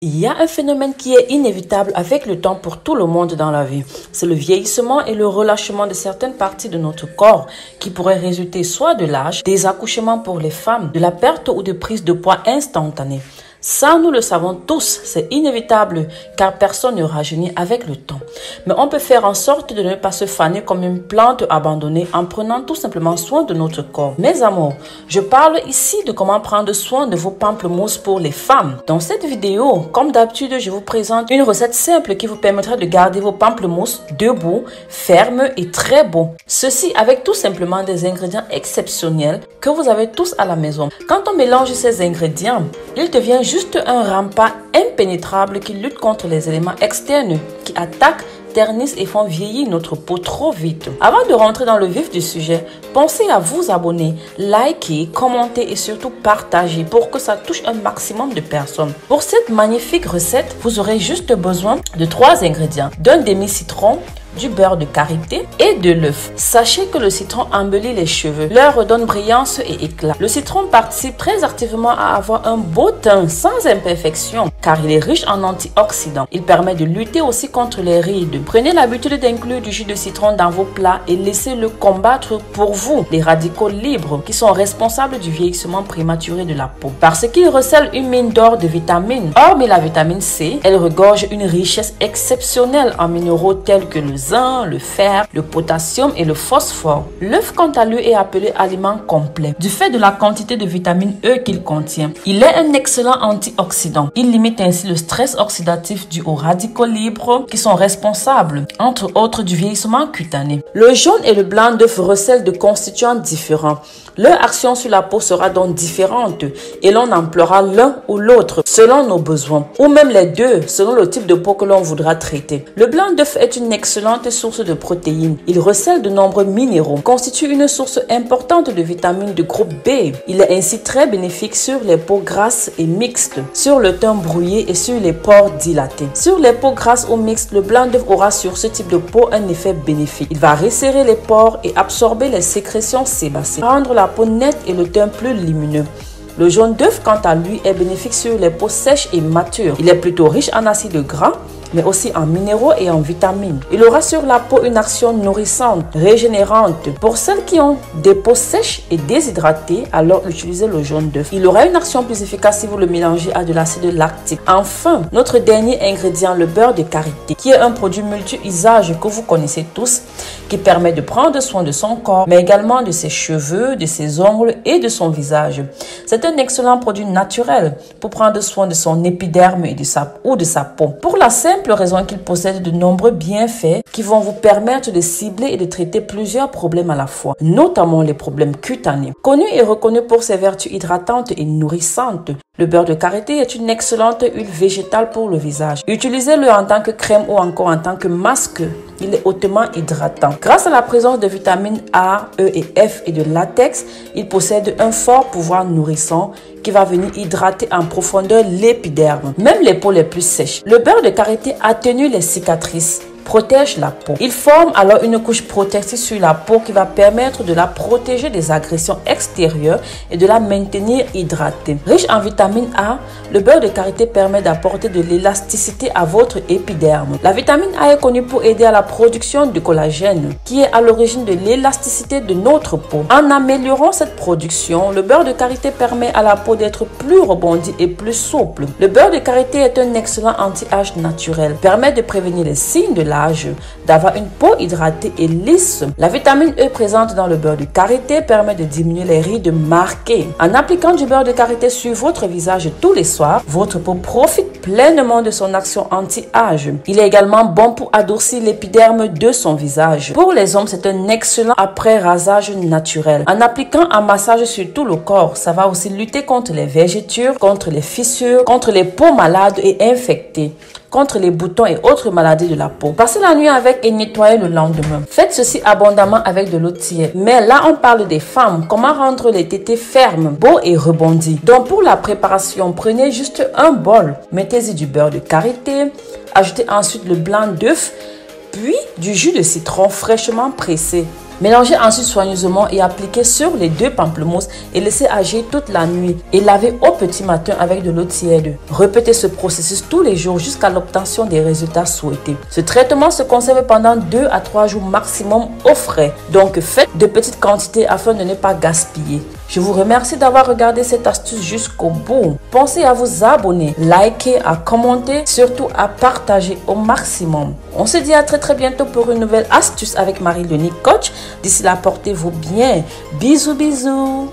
Il y a un phénomène qui est inévitable avec le temps pour tout le monde dans la vie. C'est le vieillissement et le relâchement de certaines parties de notre corps qui pourraient résulter soit de l'âge, des accouchements pour les femmes, de la perte ou de prise de poids instantanée. Ça, nous le savons tous, c'est inévitable car personne ne rajeunit avec le temps. Mais on peut faire en sorte de ne pas se faner comme une plante abandonnée en prenant tout simplement soin de notre corps. Mes amours, je parle ici de comment prendre soin de vos pamplemousses pour les femmes. Dans cette vidéo, comme d'habitude, je vous présente une recette simple qui vous permettra de garder vos pamplemousses debout, fermes et très beaux. Ceci avec tout simplement des ingrédients exceptionnels que vous avez tous à la maison. Quand on mélange ces ingrédients, il devient juste un rempart impénétrable qui lutte contre les éléments externes qui attaquent, ternissent et font vieillir notre peau trop vite. Avant de rentrer dans le vif du sujet, pensez à vous abonner, liker, commenter et surtout partager pour que ça touche un maximum de personnes. Pour cette magnifique recette, vous aurez juste besoin de 3 ingrédients, d'un demi-citron, du beurre de karité et de l'œuf. Sachez que le citron embellit les cheveux, leur redonne brillance et éclat. Le citron participe très activement à avoir un beau teint sans imperfection car il est riche en antioxydants. Il permet de lutter aussi contre les rides. Prenez l'habitude d'inclure du jus de citron dans vos plats et laissez-le combattre pour vous les radicaux libres qui sont responsables du vieillissement prématuré de la peau. Parce qu'il recèle une mine d'or de vitamines. Hormis la vitamine C, elle regorge une richesse exceptionnelle en minéraux tels que le zinc, le fer, le potassium et le phosphore. L'œuf, quant à lui, est appelé aliment complet du fait de la quantité de vitamine E qu'il contient. Il est un excellent antioxydant. Il limite ainsi le stress oxydatif dû aux radicaux libres qui sont responsables, entre autres, du vieillissement cutané. Le jaune et le blanc d'œuf recèlent de constituants différents. Leur action sur la peau sera donc différente et l'on emploiera l'un ou l'autre selon nos besoins, ou même les deux selon le type de peau que l'on voudra traiter. Le blanc d'œuf est une excellente source de protéines. Il recèle de nombreux minéraux, constitue une source importante de vitamines de groupe B. Il est ainsi très bénéfique sur les peaux grasses et mixtes, sur le teint brouillé et sur les pores dilatés. Sur les peaux grasses ou mixtes, le blanc d'œuf aura sur ce type de peau un effet bénéfique. Il va resserrer les pores et absorber les sécrétions sébacées, rendre la peau nette et le teint plus lumineux. Le jaune d'œuf, quant à lui, est bénéfique sur les peaux sèches et matures. Il est plutôt riche en acides gras, mais aussi en minéraux et en vitamines. Il aura sur la peau une action nourrissante, régénérante. Pour celles qui ont des peaux sèches et déshydratées, alors utilisez le jaune d'œuf. Il aura une action plus efficace si vous le mélangez à de l'acide lactique. Enfin, notre dernier ingrédient, le beurre de karité, qui est un produit multi-usage que vous connaissez tous, qui permet de prendre soin de son corps, mais également de ses cheveux, de ses ongles et de son visage. C'est un excellent produit naturel pour prendre soin de son épiderme et de sa peau. Pour la simple raison qu'il possède de nombreux bienfaits qui vont vous permettre de cibler et de traiter plusieurs problèmes à la fois, notamment les problèmes cutanés. Connu et reconnu pour ses vertus hydratantes et nourrissantes, le beurre de karité est une excellente huile végétale pour le visage. Utilisez-le en tant que crème ou encore en tant que masque. Il est hautement hydratant. Grâce à la présence de vitamines A, E et F et de latex, il possède un fort pouvoir nourrissant qui va venir hydrater en profondeur l'épiderme, même les peaux les plus sèches. Le beurre de karité atténue les cicatrices, protège la peau. Il forme alors une couche protectrice sur la peau qui va permettre de la protéger des agressions extérieures et de la maintenir hydratée. Riche en vitamine A, le beurre de karité permet d'apporter de l'élasticité à votre épiderme. La vitamine A est connue pour aider à la production de collagène, qui est à l'origine de l'élasticité de notre peau. En améliorant cette production, le beurre de karité permet à la peau d'être plus rebondie et plus souple. Le beurre de karité est un excellent anti-âge naturel, permet de prévenir les signes de l'âge, d'avoir une peau hydratée et lisse. La vitamine E présente dans le beurre de karité permet de diminuer les rides marquées. En appliquant du beurre de karité sur votre visage tous les soirs, votre peau profite pleinement de son action anti-âge. Il est également bon pour adoucir l'épiderme de son visage. Pour les hommes, c'est un excellent après-rasage naturel. En appliquant un massage sur tout le corps, ça va aussi lutter contre les vergetures, contre les fissures, contre les peaux malades et infectées, contre les boutons et autres maladies de la peau. Passez la nuit avec et nettoyez le lendemain. Faites ceci abondamment avec de l'eau tiède. Mais là, on parle des femmes. Comment rendre les tétés fermes, beaux et rebondis. Donc, pour la préparation, prenez juste un bol. Mettez-y du beurre de karité. Ajoutez ensuite le blanc d'œuf, puis du jus de citron fraîchement pressé. Mélangez ensuite soigneusement et appliquez sur les 2 pamplemousses et laissez agir toute la nuit et lavez au petit matin avec de l'eau tiède. Répétez ce processus tous les jours jusqu'à l'obtention des résultats souhaités. Ce traitement se conserve pendant 2 à 3 jours maximum au frais. Donc faites de petites quantités afin de ne pas gaspiller. Je vous remercie d'avoir regardé cette astuce jusqu'au bout. Pensez à vous abonner, liker, à commenter, surtout à partager au maximum. On se dit à très bientôt pour une nouvelle astuce avec Marie Leonique Coach. D'ici là, portez-vous bien. Bisous, bisous.